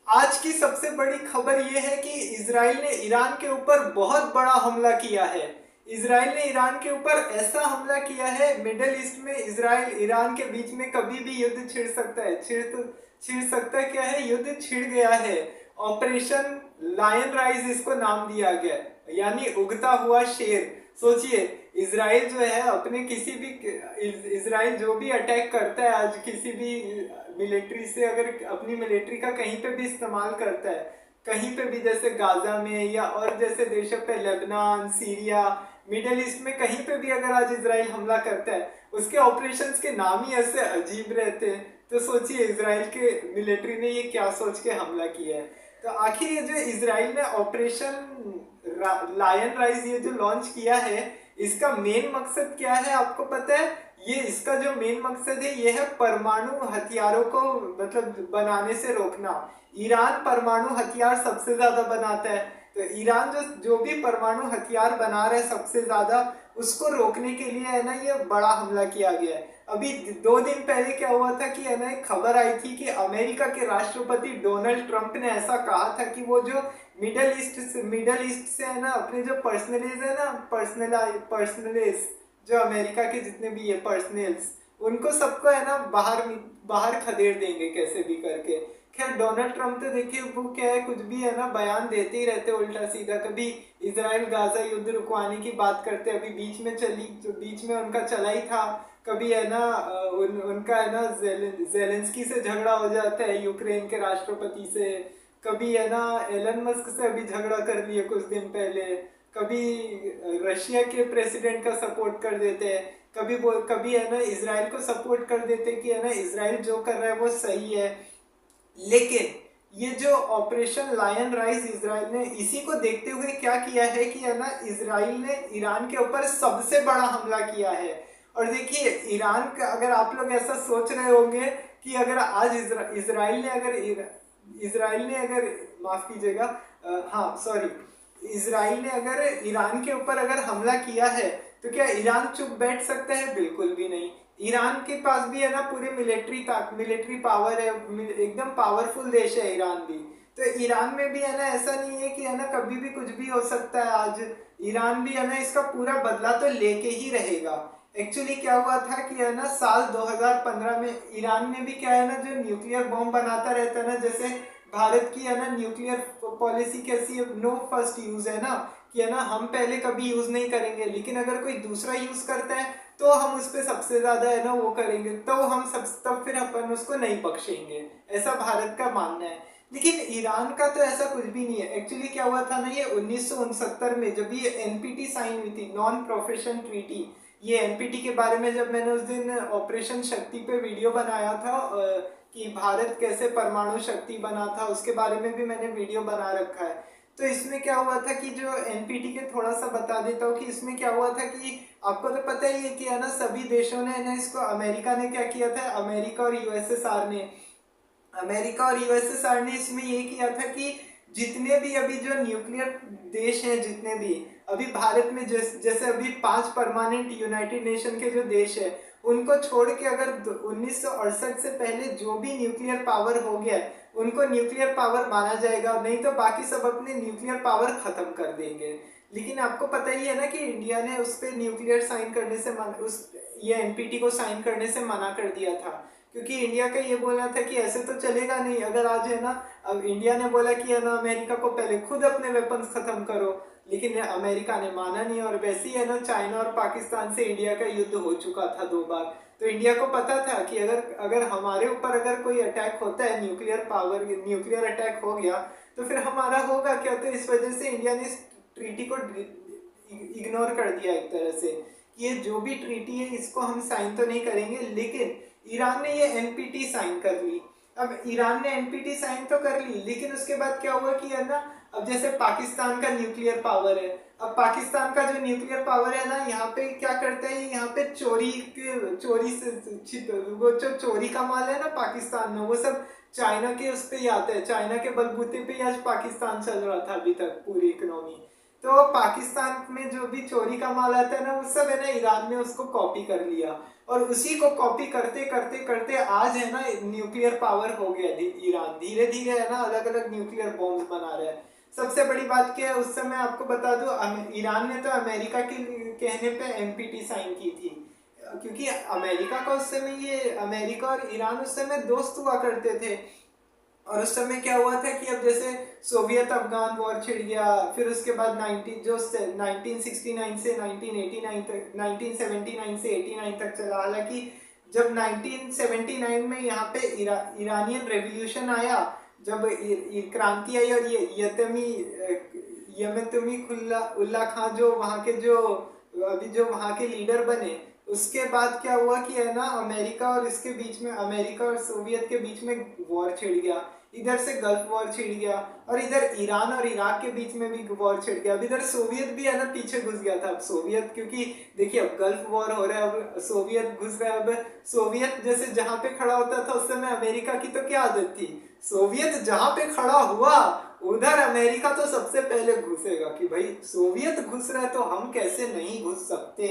आज की सबसे बड़ी खबर यह है कि इजराइल ने ईरान के ऊपर बहुत बड़ा हमला किया है। इजराइल ने ईरान के ऊपर ऐसा हमला किया है, मिडिल ईस्ट में इजराइल ईरान के बीच में कभी भी युद्ध छिड़ सकता है। छिड़ सकता क्या है, युद्ध छिड़ गया है। ऑपरेशन लायन राइज इसको नाम दिया गया, यानी उगता हुआ शेर। सोचिए, इजराइल जो है अपने किसी भी इजराइल जो भी अटैक करता है आज किसी भी मिलिट्री से, अगर अपनी मिलिट्री का कहीं पे भी इस्तेमाल करता है, कहीं पे भी, जैसे गाजा में या और जैसे देशों पे, लेबनान, सीरिया, मिडिल ईस्ट में कहीं पे भी अगर आज इजराइल हमला करता है, उसके ऑपरेशंस के नाम ही ऐसे अजीब रहते हैं। तो सोचिए इजराइल के मिलिट्री ने ये क्या सोच के हमला किया है। तो आखिर ये जो इजराइल ने ऑपरेशन लायन राइज ये जो लॉन्च किया है, इसका मेन मकसद क्या है आपको पता है? ये इसका जो मेन मकसद है ये है परमाणु हथियारों को मतलब बनाने से रोकना। ईरान परमाणु हथियार सबसे ज्यादा बनाता है, तो ईरान जो भी परमाणु हथियार बना रहा है सबसे ज्यादा, उसको रोकने के लिए है ना ये बड़ा हमला किया गया है। अभी 2 दिन पहले क्या हुआ था कि है ना एक खबर आई थी कि अमेरिका के राष्ट्रपति डोनाल्ड ट्रंप ने ऐसा कहा था कि वो जो मिडल ईस्ट से है ना अपने जो पर्सनलिज है ना, पर्सनलिज जो अमेरिका के जितने भी है पर्सनल्स, उनको सबको है ना बाहर बाहर खदेड़ देंगे कैसे भी करके। खैर डोनाल्ड ट्रंप तो देखिए वो क्या है, कुछ भी है ना बयान देते ही रहते उल्टा सीधा। कभी इसराइल गाजा युद्ध रुकवाने की बात करते, अभी बीच में उनका चला ही था। कभी है ना उनका है ना जेलेंस्की से झगड़ा हो जाता है, यूक्रेन के राष्ट्रपति से। कभी है ना एलन मस्क से अभी झगड़ा कर लिए कुछ दिन पहले। कभी रशिया के प्रेसिडेंट का सपोर्ट कर देते हैं, कभी है ना इसराइल को सपोर्ट कर देते कि है ना इसराइल जो कर रहा है वो सही है। लेकिन ये जो ऑपरेशन लायन राइज इसराइल ने इसी को देखते हुए क्या किया है कि है ना इसराइल ने ईरान के ऊपर सबसे बड़ा हमला किया है। और देखिए ईरान का, अगर आप लोग ऐसा सोच रहे होंगे कि अगर आज इसराइल ने अगर माफ कीजिएगा, हाँ सॉरी, इसराइल ने अगर ईरान के ऊपर अगर हमला किया है तो क्या ईरान चुप बैठ सकता है? बिल्कुल भी नहीं। ईरान के पास भी है ना पूरे मिलिट्री पावर है, एकदम पावरफुल देश है ईरान भी। तो ईरान में भी है ना ऐसा नहीं है कि है ना कभी भी कुछ भी हो सकता है। आज ईरान भी है ना इसका पूरा बदला तो लेके ही रहेगा। एक्चुअली क्या हुआ था कि है ना साल 2015 में ईरान ने भी क्या है ना जो न्यूक्लियर बॉम्ब बनाता रहता है ना, जैसे भारत की है ना न्यूक्लियर पॉलिसी कैसी है, नो फर्स्ट यूज है ना, कि है ना हम पहले कभी यूज नहीं करेंगे, लेकिन अगर कोई दूसरा यूज करता है तो हम उस पर सबसे ज्यादा है ना वो करेंगे, तो हम सब तब फिर अपन उसको नहीं बख्शेंगे, ऐसा भारत का मानना है। लेकिन ईरान का तो ऐसा कुछ भी नहीं है। एक्चुअली क्या हुआ था ना, ये 1969 में जब ये एनपीटी साइन हुई थी, नॉन प्रोफेशन ट्रीटी, ये एनपीटी के बारे में जब मैंने उस दिन ऑपरेशन शक्ति पे वीडियो बनाया था कि भारत कैसे परमाणु शक्ति बना था, उसके बारे में भी मैंने वीडियो बना रखा है। तो इसमें क्या हुआ था कि जो एनपीटी के थोड़ा सा बता देता हूँ कि इसमें क्या हुआ था कि आपको तो पता ही है कि है ना सभी देशों ने ना इसको, अमेरिका ने क्या किया था, अमेरिका और यूएसएसआर ने इसमें ये किया था कि जितने भी अभी जो न्यूक्लियर देश हैं, जितने भी अभी भारत में जैसे अभी 5 परमानेंट यूनाइटेड नेशन के जो देश है, उनको छोड़ के अगर 1968 से पहले जो भी न्यूक्लियर पावर हो गया है उनको न्यूक्लियर पावर माना जाएगा, नहीं तो बाकी सब अपने न्यूक्लियर पावर खत्म कर देंगे। लेकिन आपको पता ही है ना कि इंडिया ने उस पर न्यूक्लियर साइन करने से ये एनपीटी को साइन करने से मना कर दिया था, क्योंकि इंडिया का ये बोलना था कि ऐसे तो चलेगा नहीं। अगर आज है ना, अब इंडिया ने बोला कि है ना अमेरिका को पहले खुद अपने वेपन्स खत्म करो, लेकिन अमेरिका ने माना नहीं। और वैसे ही है ना चाइना और पाकिस्तान से इंडिया का युद्ध हो चुका था 2 बार। तो इंडिया को पता था कि अगर अगर हमारे ऊपर अगर कोई अटैक होता है, न्यूक्लियर अटैक हो गया, तो फिर हमारा होगा क्या। तो इस वजह से इंडिया ने इस ट्रीटी को इग्नोर कर दिया एक तरह से, कि ये जो भी ट्रीटी है इसको हम साइन तो नहीं करेंगे। लेकिन ईरान ने ये एनपीटी साइन कर ली। अब ईरान ने एनपीटी साइन तो कर ली, लेकिन उसके बाद क्या हुआ कि है ना, अब जैसे पाकिस्तान का न्यूक्लियर पावर है, अब पाकिस्तान का जो न्यूक्लियर पावर है ना, यहाँ पे क्या करता है, यहाँ पे चोरी से वो जो चोरी का माल है ना पाकिस्तान में, वो सब चाइना के उस पे ही आता है। चाइना के बलबूते पे ही आज पाकिस्तान चल रहा था अभी तक, पूरी इकोनॉमी। तो पाकिस्तान में जो भी चोरी का माल आता है ना, वो सब है ना ईरान ने उसको कॉपी कर लिया। और उसी को कॉपी करते करते करते आज है ना न्यूक्लियर पावर हो गया ईरान। धीरे धीरे है ना अलग अलग न्यूक्लियर बॉम्ब बना रहा है। सबसे बड़ी बात क्या है, उस समय आपको बता दूं ईरान ने तो अमेरिका के कहने पे एनपीटी साइन की थी, क्योंकि अमेरिका का उस समय ये अमेरिका और ईरान उस समय दोस्त हुआ करते थे। और उस समय क्या हुआ था कि अब जैसे सोवियत अफगान वॉर छिड़ गया, फिर उसके बाद 1969 से 1989 तक 1979 से 89 तक चला। हालांकि जब 1979 में यहाँ पे ईरानियन रेवोल्यूशन आया, जब क्रांति आई और ये यमतमी उल्ला खान जो वहाँ के जो अभी जो वहाँ के लीडर बने, उसके बाद क्या हुआ कि है ना अमेरिका और इसके बीच में, अमेरिका और सोवियत के बीच में वॉर छिड़ गया। इधर से गल्फ वॉर छिड़ गया और इधर ईरान और इराक के बीच में भी वॉर छिड़ गया। अब इधर सोवियत भी है ना पीछे घुस गया था। अब सोवियत, क्योंकि देखिए अब गल्फ वॉर हो रहा है, अब सोवियत घुस रहा है। अब सोवियत जैसे जहां पे खड़ा होता था उस समय अमेरिका की तो क्या आदत थी, सोवियत जहां पे खड़ा हुआ उधर अमेरिका तो सबसे पहले घुसेगा कि भाई सोवियत घुस रहा है तो हम कैसे नहीं घुस सकते।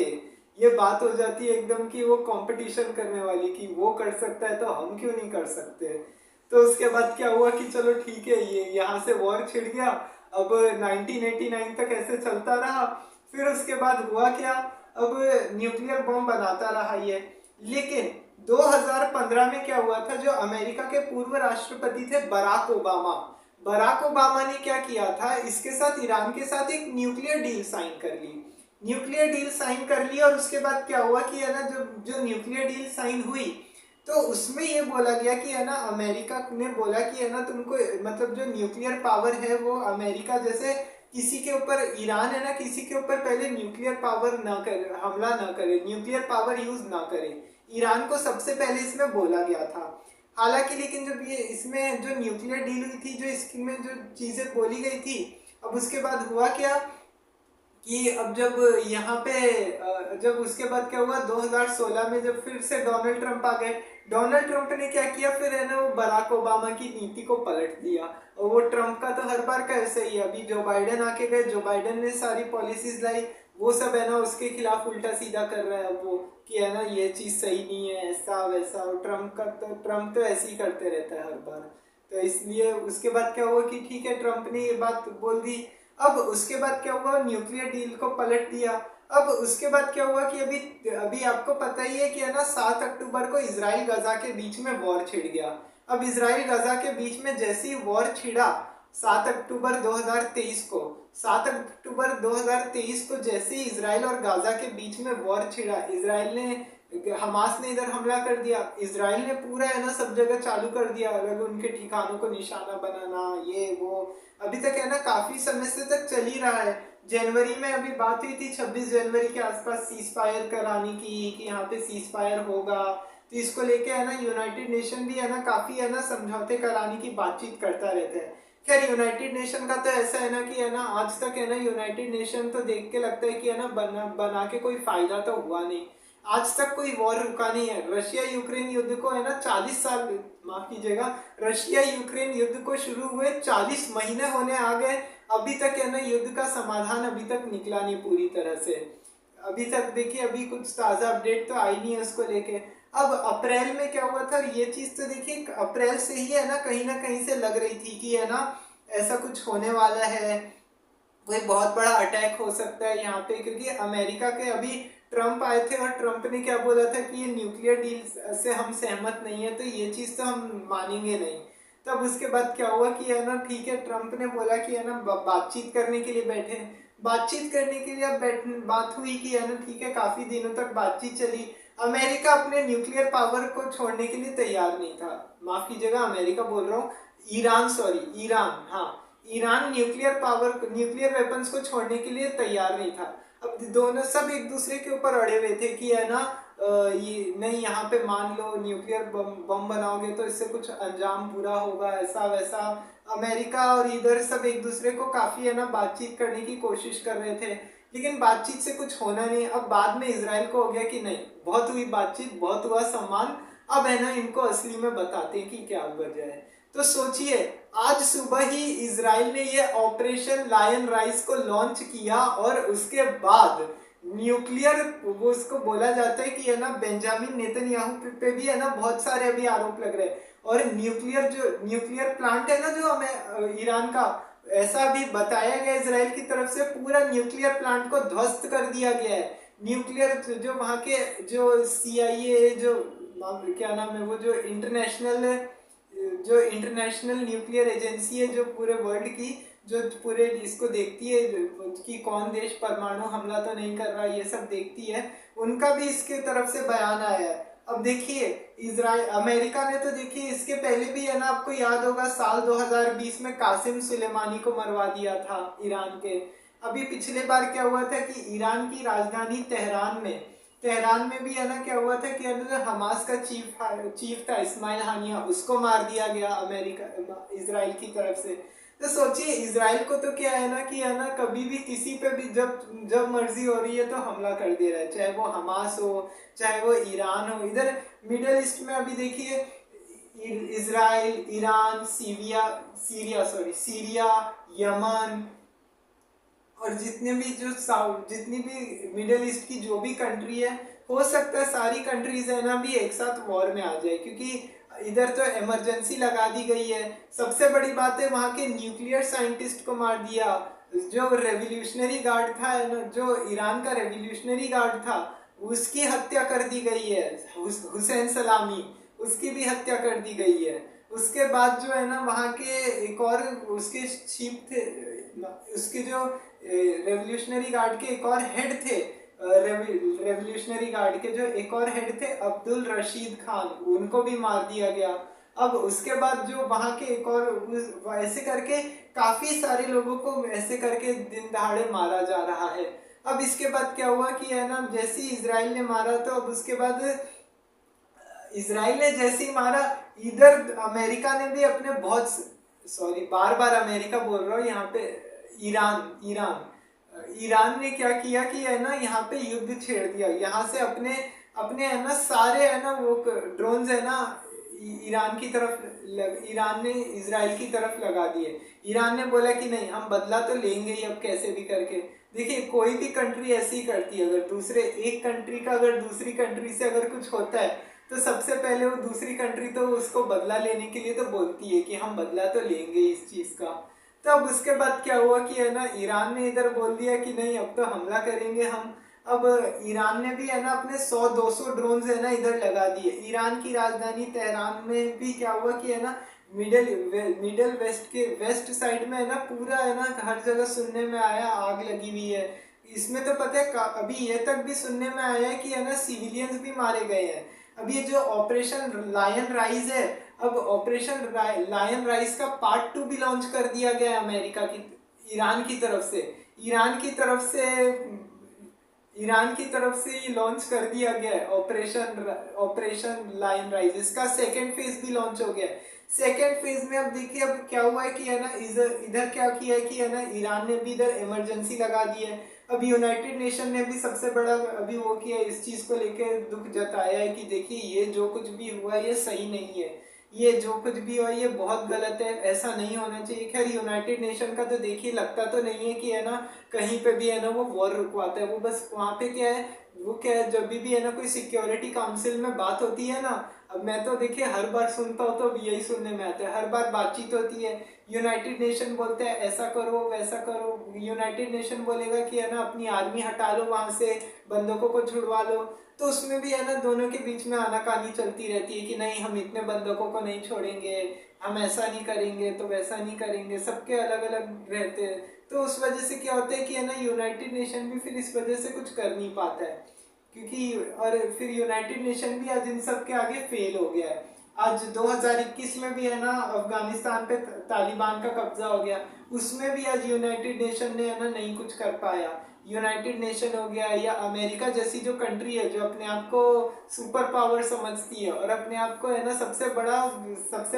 ये बात हो जाती है एकदम कि वो कंपटीशन करने वाली कि वो कर सकता है तो हम क्यों नहीं कर सकते। तो उसके बाद क्या हुआ कि चलो ठीक है, ये यहाँ से वॉर छिड़ गया। अब 1989 तक ऐसे चलता रहा। फिर उसके बाद हुआ क्या, अब न्यूक्लियर बॉम्ब बनाता रहा ये। लेकिन 2015 में क्या हुआ था, जो अमेरिका के पूर्व राष्ट्रपति थे बराक ओबामा ने क्या किया था, इसके साथ ईरान के साथ एक न्यूक्लियर डील साइन कर ली। और उसके बाद क्या हुआ कि है ना जो न्यूक्लियर डील साइन हुई तो उसमें ये बोला गया कि है ना अमेरिका ने बोला कि है ना तुमको मतलब जो न्यूक्लियर पावर है वो अमेरिका जैसे किसी के ऊपर, ईरान है ना किसी के ऊपर पहले न्यूक्लियर पावर ना करे, हमला ना करे, न्यूक्लियर पावर यूज ना करे। ईरान को सबसे पहले इसमें बोला गया था। हालांकि लेकिन जब ये इसमें जो न्यूक्लियर डील हुई थी, जो इसमें जो चीजें बोली गई थी, अब उसके बाद हुआ क्या कि अब जब यहाँ पे जब उसके बाद क्या हुआ 2016 में जब फिर से डोनाल्ड ट्रंप आ गए। डोनाल्ड ट्रंप ने क्या किया, फिर है ना वो बराक ओबामा की नीति को पलट दिया। और वो ट्रंप का तो हर बार का ऐसे ही, अभी जो बाइडेन आके गए, जो बाइडेन ने सारी पॉलिसीज लाई, वो सब है ना उसके खिलाफ उल्टा सीधा कर रहा है वो कि है ना ये चीज सही नहीं है, ऐसा वैसा। और ट्रंप तो ऐसे ही करते रहता है हर बार। तो इसलिए उसके बाद क्या हुआ कि ठीक है ट्रंप ने ये बात बोल दी। अब उसके बाद क्या हुआ, न्यूक्लियर डील को पलट दिया। अब उसके बाद क्या हुआ कि अभी आपको पता ही है कि है ना 7 अक्टूबर को इजराइल गजा के बीच में वॉर छिड़ गया। अब इजराइल गजा के बीच में जैसे ही वॉर छिड़ा 7 अक्टूबर 2023 को जैसे ही इजराइल और गाजा के बीच में वॉर छिड़ा, इजराइल ने, हमास ने इधर हमला कर दिया। इजराइल ने पूरा है ना सब जगह चालू कर दिया, अलग उनके ठिकानों को निशाना बनाना, ये वो। अभी तक है ना काफी समय से तक चल ही रहा है। जनवरी में अभी बात हुई थी 26 जनवरी के आसपास सीज फायर कराने की, कि यहाँ पे सीज फायर होगा। तो इसको लेके है ना यूनाइटेड नेशन भी है ना काफी है ना समझौते कराने की बातचीत करता रहता है। खैर यूनाइटेड नेशन का तो ऐसा है ना कि है ना आज तक है ना यूनाइटेड नेशन तो देख के लगता है कि है ना बना के कोई फायदा तो हुआ नहीं। आज तक कोई वॉर रुका नहीं है। रशिया यूक्रेन युद्ध को है ना 40 साल, माफ कीजिएगा, रशिया यूक्रेन युद्ध को शुरू हुए 40 महीने होने आ गए, अभी तक है ना युद्ध का समाधान अभी तक निकला नहीं पूरी तरह से। अभी तक देखिए अभी कुछ ताज़ा अपडेट तो आई नहीं है उसको लेके। अब अप्रैल में क्या हुआ था, ये चीज़ तो देखिए अप्रैल से ही है ना कहीं से लग रही थी कि है ना ऐसा कुछ होने वाला है, कोई बहुत बड़ा अटैक हो सकता है यहाँ पे। क्योंकि अमेरिका के अभी ट्रंप आए थे और ट्रंप ने क्या बोला था कि ये न्यूक्लियर डील से हम सहमत नहीं है, तो ये चीज़ तो हम मानेंगे नहीं। तब उसके बाद क्या हुआ कि है ना ठीक है, ट्रंप ने बोला कि है ना बातचीत करने के लिए बैठे। बातचीत करने के लिए अब बात हुई कि है ना ठीक है, काफ़ी दिनों तक बातचीत चली। अमेरिका अपने न्यूक्लियर पावर को छोड़ने के लिए तैयार नहीं था। माफ़ कीजिएगा, अमेरिका बोल रहा हूँ, ईरान, हाँ, ईरान न्यूक्लियर वेपन्स को छोड़ने के लिए तैयार नहीं था। अब दोनों सब एक दूसरे के ऊपर अड़े हुए थे कि है ना ये नहीं, यहाँ पे मान लो न्यूक्लियर बम बनाओगे तो इससे कुछ अंजाम बुरा होगा, ऐसा वैसा। अमेरिका और इधर सब एक दूसरे को काफ़ी है ना बातचीत करने की कोशिश कर रहे थे, लेकिन बातचीत से कुछ होना नहीं। अब बाद में इसराइल को हो गया कि नहीं, बहुत हुई बातचीत, बहुत हुआ सम्मान, अब है ना इनको असली में बताते हैं कि क्या वजह है। तो सोचिए, आज सुबह ही इजराइल ने ये ऑपरेशन लायन राइज को लॉन्च किया और उसके बाद न्यूक्लियर, वो उसको बोला जाता है कि है ना बेंजामिन नेतन्याहू पे भी है ना बहुत सारे अभी आरोप लग रहे हैं। और न्यूक्लियर प्लांट है ना जो हमें ईरान का, ऐसा भी बताया गया इजराइल की तरफ से, पूरा न्यूक्लियर प्लांट को ध्वस्त कर दिया गया है। न्यूक्लियर जो वहाँ के जो CIA जो क्या नाम है वो, जो इंटरनेशनल न्यूक्लियर एजेंसी है जो पूरे वर्ल्ड की, जो पूरे इसको देखती है कि कौन देश परमाणु हमला तो नहीं कर रहा, ये सब देखती है, उनका भी इसके तरफ से बयान आया है। अब देखिए इजराइल, अमेरिका ने तो देखिए इसके पहले भी है ना, आपको याद होगा साल 2020 में कासिम सुलेमानी को मरवा दिया था ईरान के। अभी पिछले बार क्या हुआ था कि ईरान की राजधानी तेहरान में भी है ना क्या हुआ था कि है ना जो हमास का चीफ था इस्माइल हानिया, उसको मार दिया गया अमेरिका इजराइल की तरफ से। तो सोचिए इजराइल को तो क्या है ना कि है ना कभी भी किसी पे भी जब जब मर्जी हो रही है तो हमला कर दे रहा है, चाहे वो हमास हो चाहे वो ईरान हो। इधर मिडल ईस्ट में अभी देखिए इजराइल, ईरान, सीरिया, यमन, और जितनी भी मिडिल ईस्ट की जो भी कंट्री है, हो सकता है सारी कंट्रीज है ना भी एक साथ वॉर में आ जाए, क्योंकि इधर तो इमरजेंसी लगा दी गई है। सबसे बड़ी बात है वहाँ के न्यूक्लियर साइंटिस्ट को मार दिया, जो रेवोल्यूशनरी गार्ड था ना, जो ईरान का रेवोल्यूशनरी गार्ड था, उसकी हत्या कर दी गई है। हुसैन सलामी, उसकी भी हत्या कर दी गई है। उसके बाद जो है ना वहाँ के एक और उसके चीफ थे, उसके जो रेवोल्यूशनरी गार्ड के एक और हेड थे, रेवोल्यूशनरी गार्ड के जो एक और हेड थे अब्दुल रशीद खान, उनको भी मार दिया गया। अब उसके बाद जो वहाँ के एक और ऐसे करके काफी सारे लोगों को ऐसे करके दिन दहाड़े मारा जा रहा है। अब इसके बाद क्या हुआ कि है ना जैसे ही इजराइल ने मारा, तो अब उसके बाद इजराइल ने जैसे ही मारा, इधर अमेरिका ने भी अपने बहुत, सॉरी बार बार अमेरिका बोल रहा हूँ यहाँ पे, ईरान ने क्या किया कि है ना यहाँ पे युद्ध छेड़ दिया। यहाँ से अपने अपने है ना सारे है ना वो ड्रोन्स है ना ईरान ने इजराइल की तरफ लगा दिए। ईरान ने बोला कि नहीं, हम बदला तो लेंगे ही अब कैसे भी करके। देखिए कोई भी कंट्री ऐसी ही करती है, अगर एक कंट्री का अगर दूसरी कंट्री से अगर कुछ होता है तो सबसे पहले वो दूसरी कंट्री तो उसको बदला लेने के लिए तो बोलती है कि हम बदला तो लेंगे इस चीज का। तो अब उसके बाद क्या हुआ कि है ना ईरान ने इधर बोल दिया कि नहीं अब तो हमला करेंगे हम। अब ईरान ने भी है ना अपने 100-200 ड्रोन है ना इधर लगा दिए। ईरान की राजधानी तेहरान में भी क्या हुआ कि है ना मिडल वेस्ट के वेस्ट साइड में है ना पूरा है ना हर जगह सुनने में आया आग लगी हुई है। इसमें तो पता है अभी ये तक भी सुनने में आया है कि है ना सिविलियंस भी मारे गए हैं। अब ये जो ऑपरेशन लायन राइज है, अब ऑपरेशन लायन राइज का पार्ट 2 भी लॉन्च कर दिया गया है अमेरिका की, ईरान की तरफ से। ईरान की तरफ से ईरान की तरफ से ये लॉन्च कर दिया गया है ऑपरेशन लायन राइज। इसका सेकेंड फेज भी लॉन्च हो गया है। सेकेंड फेज में अब देखिए अब क्या हुआ है कि है ना इधर क्या किया है कि है ना ईरान ने भी इधर इमरजेंसी लगा दी है। अब यूनाइटेड नेशन ने भी सबसे बड़ा अभी वो किया, इस चीज को लेकर दुख जताया है कि देखिए ये जो कुछ भी हुआ ये सही नहीं है, ये जो कुछ भी हुआ ये बहुत गलत है, ऐसा नहीं होना चाहिए। खैर यूनाइटेड नेशन का तो देखिए लगता तो नहीं है कि है ना कहीं पे भी है ना वो वॉर रुकवाता है। वो बस वहाँ पे क्या है, वो क्या है, जब भी है ना कोई सिक्योरिटी काउंसिल में बात होती है ना, अब मैं तो देखिए हर बार सुनता हूँ तो यही सुनने में आता है, हर बार बातचीत होती है, यूनाइटेड नेशन बोलते हैं ऐसा करो वैसा करो। यूनाइटेड नेशन बोलेगा कि है ना अपनी आर्मी हटा लो वहाँ से, बंदूकों को छुड़वा लो, तो उसमें भी है ना दोनों के बीच में आनाकानी चलती रहती है कि नहीं हम इतने बंदूकों को नहीं छोड़ेंगे, हम ऐसा नहीं करेंगे तो वैसा नहीं करेंगे, सबके अलग अलग रहते हैं। तो उस वजह से क्या होता है कि है ना यूनाइटेड नेशन भी फिर इस वजह से कुछ कर नहीं पाता है, क्योंकि और फिर यूनाइटेड नेशन भी आज इन सब के आगे फेल हो गया है। आज 2021 में भी है ना अफगानिस्तान पे तालिबान का कब्जा हो गया, उसमें भी आज यूनाइटेड नेशन ने है ना नहीं कुछ कर पाया। यूनाइटेड नेशन हो गया या अमेरिका जैसी जो कंट्री है जो अपने आप को सुपर पावर समझती है और अपने आप को है ना सबसे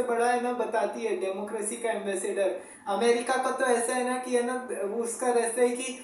बड़ा है ना बताती है डेमोक्रेसी का एम्बेसडर, अमेरिका का तो ऐसा है ना कि है ना वो उसका रहता है कि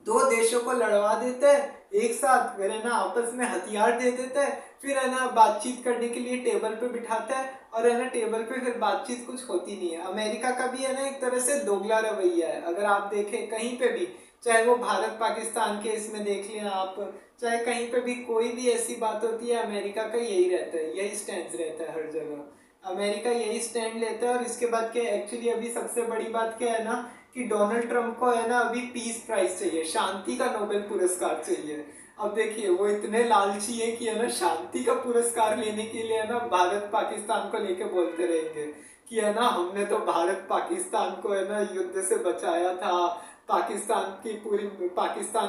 दो देशों को लड़वा देते हैं एक साथ, फिर है ना आपस में हथियार दे देते हैं, फिर है ना बातचीत करने के लिए टेबल पे बिठाता है और है ना टेबल पे फिर बातचीत कुछ होती नहीं है। अमेरिका का भी है ना एक तरह से दोगला रवैया है, अगर आप देखें कहीं पे भी, चाहे वो भारत पाकिस्तान के इसमें देख लें आप, चाहे कहीं पे भी कोई भी ऐसी बात होती है, अमेरिका का यही रहता है, यही स्टैंड रहता है हर जगह। अमेरिका यही स्टैंड लेता है। और इसके बाद क्या एक्चुअली अभी सबसे बड़ी बात क्या है ना कि डोनाल्ड ट्रंप को है ना अभी पीस प्राइज चाहिए, शांति का नोबेल पुरस्कार चाहिए। अब देखिए वो इतने लालची है कि है ना शांति का पुरस्कार लेने के लिए है ना भारत पाकिस्तान को लेके बोलते रहेंगे कि है ना हमने तो भारत पाकिस्तान को है ना युद्ध से बचाया था, पाकिस्तान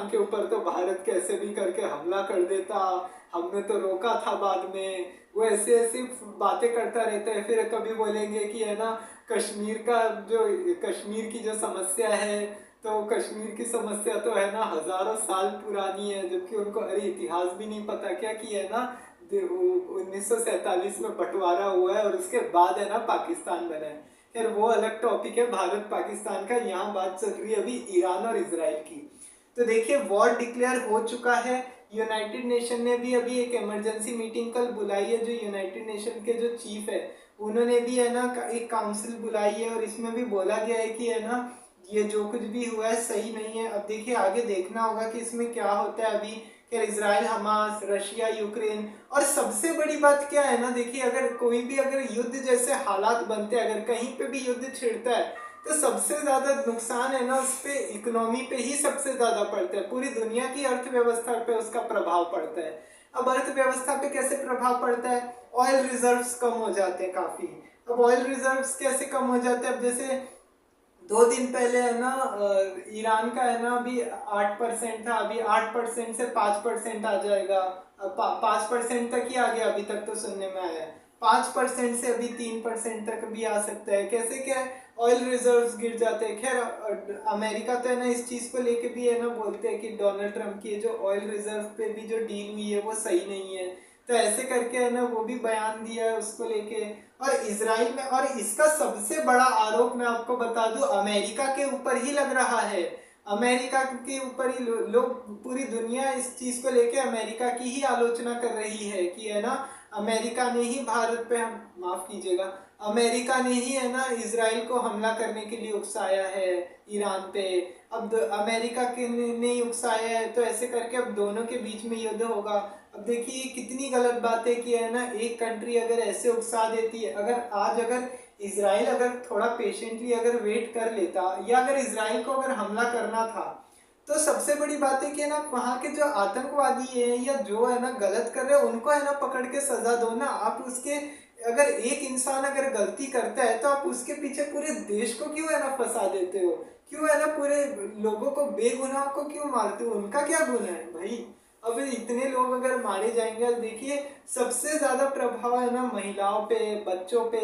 के ऊपर तो भारत कैसे भी करके हमला कर देता, हमने तो रोका था बाद में। वो ऐसे ऐसी बातें करता रहता है। फिर कभी बोलेंगे कि है ना कश्मीर की जो समस्या है, तो कश्मीर की समस्या तो है ना हजारों साल पुरानी है, जबकि उनको अरे इतिहास भी नहीं पता क्या कि है ना 1947 में बंटवारा हुआ है और उसके बाद है ना पाकिस्तान बना है। खैर वो अलग टॉपिक है भारत पाकिस्तान का। यहाँ बात चल रही है अभी ईरान और इसराइल की। तो देखिए वॉर डिक्लेयर हो चुका है। यूनाइटेड नेशन ने भी अभी एक इमरजेंसी मीटिंग कल बुलाई है। जो यूनाइटेड नेशन के जो चीफ है उन्होंने भी है ना एक काउंसिल बुलाई है और इसमें भी बोला गया है कि है ना ये जो कुछ भी हुआ है सही नहीं है। अब देखिए आगे देखना होगा कि इसमें क्या होता है। अभी फिर इजराइल, हमास, रशिया, यूक्रेन। और सबसे बड़ी बात क्या है ना, देखिए अगर कोई भी अगर युद्ध जैसे हालात बनते हैं, अगर कहीं पे भी युद्ध छिड़ता है तो सबसे ज्यादा नुकसान है ना उस पे इकोनॉमी पे ही सबसे ज्यादा पड़ता है। पूरी दुनिया की अर्थव्यवस्था पे उसका प्रभाव पड़ता है। अब अर्थव्यवस्था पे कैसे प्रभाव पड़ता है, ऑयल रिजर्व्स कम हो जाते हैं काफी। अब ऑयल रिजर्व्स कैसे कम हो जाते हैं, अब जैसे 2 दिन पहले है ना ईरान का है ना अभी 8% था, अभी 8% से 5% आ जाएगा। 5% तक ही आ गया अभी तक तो सुनने में आया है। 5% से अभी 3% तक भी आ सकता है। कैसे क्या है, ऑयल रिजर्व्स गिर जाते हैं। खैर अमेरिका तो है ना इस चीज को लेके भी है ना बोलते हैं कि डोनाल्ड ट्रंप की जो ऑयल रिजर्व पे भी जो डील हुई है वो सही नहीं है। तो ऐसे करके है ना वो भी बयान दिया है उसको लेके। और इसराइल में, और इसका सबसे बड़ा आरोप मैं आपको बता दूं अमेरिका के ऊपर ही लग रहा है। अमेरिका के ऊपर ही लोग, पूरी दुनिया इस चीज को लेके अमेरिका की ही आलोचना कर रही है कि है ना अमेरिका ने ही भारत पे, माफ कीजिएगा, अमेरिका ने ही है ना इसराइल को हमला करने के लिए उकसाया है ईरान पे। अब अमेरिका के ने ही उकसाया है, तो ऐसे करके अब दोनों के बीच में युद्ध होगा। अब देखिए कितनी गलत बात है कि है ना एक कंट्री अगर ऐसे उकसा देती है। अगर इसराइल अगर थोड़ा पेशेंटली अगर वेट कर लेता, या अगर इसराइल को अगर हमला करना था, तो सबसे बड़ी बात है कि ना वहाँ के जो आतंकवादी है या जो है ना गलत कर रहे हैं उनको है ना पकड़ के सजा दो ना। आप उसके, अगर एक इंसान अगर गलती करता है तो आप उसके पीछे पूरे देश को क्यों है ना फंसा देते हो, क्यों है ना पूरे लोगों को, बेगुनाह को क्यों मारते हो, उनका क्या गुनाह है भाई। अब इतने लोग अगर मारे जाएंगे, देखिए सबसे ज्यादा प्रभाव है ना महिलाओं पे, बच्चों पे।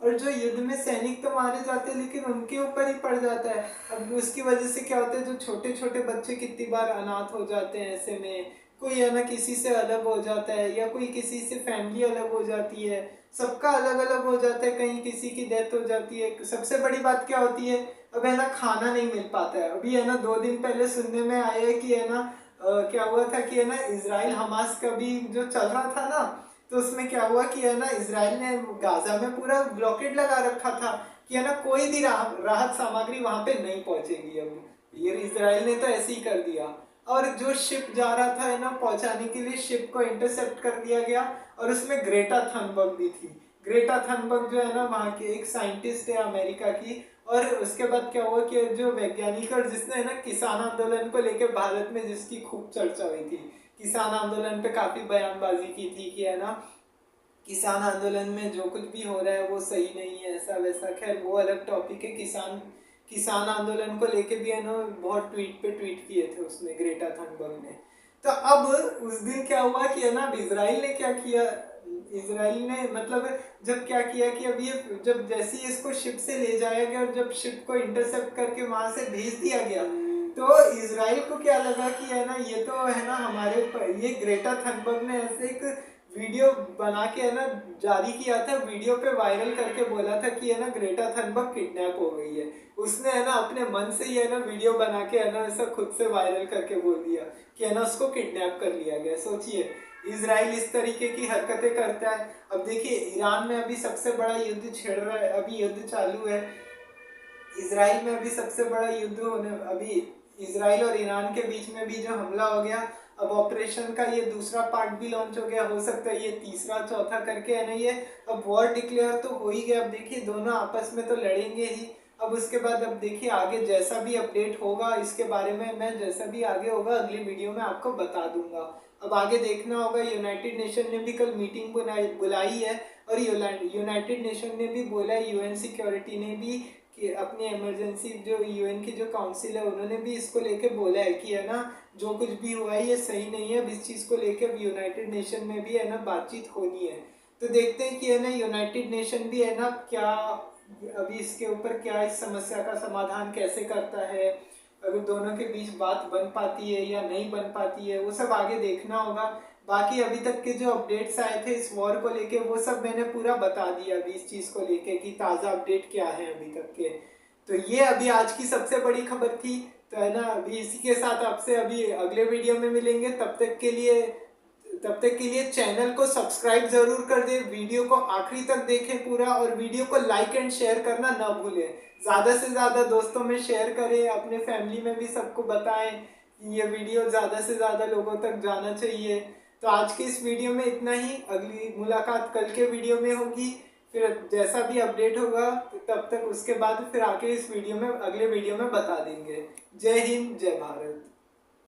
और जो युद्ध में सैनिक तो मारे जाते हैं लेकिन उनके ऊपर ही पड़ जाता है। अब उसकी वजह से क्या होता है, जो छोटे छोटे बच्चे कितनी बार अनाथ हो जाते हैं ऐसे में। कोई है ना किसी से अलग हो जाता है, या कोई किसी से फैमिली अलग हो जाती है, सबका अलग अलग हो जाता है, कहीं किसी की डेथ हो जाती है। सबसे बड़ी बात क्या होती है, अब है ना खाना नहीं मिल पाता है। अभी है ना 2 दिन पहले सुनने में आया है कि है ना क्या हुआ था कि है ना इसराइल हमास का भी जो चल रहा था ना, तो उसमें क्या हुआ कि है ना इसराइल ने गाजा में पूरा ब्लॉकेड लगा रखा था कि है ना कोई भी राहत सामग्री वहां पे नहीं पहुंचेगी। अब ये इसराइल ने तो ऐसे ही कर दिया। और जो शिप जा रहा था है ना पहुंचाने के लिए, शिप को इंटरसेप्ट कर दिया गया। और उसमें ग्रेटा थनबर्ग भी थी। ग्रेटा थनबर्ग जो है ना वहाँ की एक साइंटिस्ट है अमेरिका की। और उसके बाद क्या हुआ कि जो वैज्ञानिक और जिसने है ना किसान आंदोलन को लेकर भारत में जिसकी खूब चर्चा हुई थी, किसान आंदोलन पे काफी बयानबाजी की थी कि है ना किसान आंदोलन में जो कुछ भी हो रहा है वो सही नहीं है, ऐसा वैसा। खैर वो अलग टॉपिक है। किसान आंदोलन को लेके भी है ना बहुत ट्वीट पे ट्वीट किए थे उसने, ग्रेटा थनबर्ग ने। तो अब उस दिन क्या हुआ कि है ना इजराइल ने क्या किया, इसराइल ने मतलब जब क्या किया कि अब ये जब जैसे ही इसको शिप से ले जाया गया और जब शिप को इंटरसेप्ट करके वहां से भेज दिया गया, तो इसराइल को क्या लगा कि है ना ये तो है ना हमारे ऊपर, ये ग्रेटा थनबर्ग ने ऐसे एक वीडियो बना के है ना जारी किया था, वीडियो पे वायरल करके बोला था कि है ना ग्रेटा थनबर्ग किडनैप हो गई है। उसने है ना अपने मन से ही है ना वीडियो बना के है ना ऐसा खुद से वायरल करके बोल दिया कि है ना उसको किडनैप कर लिया गया। सोचिए इसराइल इस तरीके की हरकतें करता है। अब देखिए ईरान में अभी सबसे बड़ा युद्ध छिड़ रहा है, अभी युद्ध चालू है। इसराइल में अभी सबसे बड़ा युद्ध होने, अभी इजराइल और ईरान के बीच में भी जो हमला हो गया, अब ऑपरेशन का ये दूसरा पार्ट भी लॉन्च हो गया, हो सकता है ये तीसरा चौथा करके है ना, ये अब वॉर डिक्लेयर तो हो ही गया। अब देखिए दोनों आपस में तो लड़ेंगे ही। अब उसके बाद अब देखिए आगे जैसा भी अपडेट होगा इसके बारे में मैं जैसा भी आगे होगा अगली वीडियो में आपको बता दूंगा। अब आगे देखना होगा। यूनाइटेड नेशन ने भी कल मीटिंग बुलाई है और यूनाइटेड नेशन ने भी बोला है, यूएन सिक्योरिटी ने भी कि अपनी इमरजेंसी जो यूएन की जो काउंसिल है उन्होंने भी इसको लेके बोला है कि है ना जो कुछ भी हुआ है ये सही नहीं है। अब इस चीज़ को लेके अब यूनाइटेड नेशन में भी है ना बातचीत होनी है। तो देखते हैं कि है ना यूनाइटेड नेशन भी है ना क्या अभी इसके ऊपर क्या इस समस्या का समाधान कैसे करता है, अगर दोनों के बीच बात बन पाती है या नहीं बन पाती है वो सब आगे देखना होगा। बाकी अभी तक के जो अपडेट्स आए थे इस वॉर को लेके वो सब मैंने पूरा बता दिया अभी इस चीज़ को लेके कि ताज़ा अपडेट क्या है अभी तक के। तो ये अभी आज की सबसे बड़ी खबर थी। तो है ना अभी इसी के साथ आपसे अभी अगले वीडियो में मिलेंगे। तब तक के लिए चैनल को सब्सक्राइब जरूर कर दे, वीडियो को आखिरी तक देखें पूरा और वीडियो को लाइक एंड शेयर करना ना भूलें। ज़्यादा से ज़्यादा दोस्तों में शेयर करें, अपने फैमिली में भी सबको बताएं कि ये वीडियो ज़्यादा से ज़्यादा लोगों तक जाना चाहिए। तो आज के इस वीडियो में इतना ही, अगली मुलाकात कल के वीडियो में होगी। फिर जैसा भी अपडेट होगा तब तक उसके बाद फिर आके इस वीडियो में अगले वीडियो में बता देंगे। जय हिंद, जय भारत।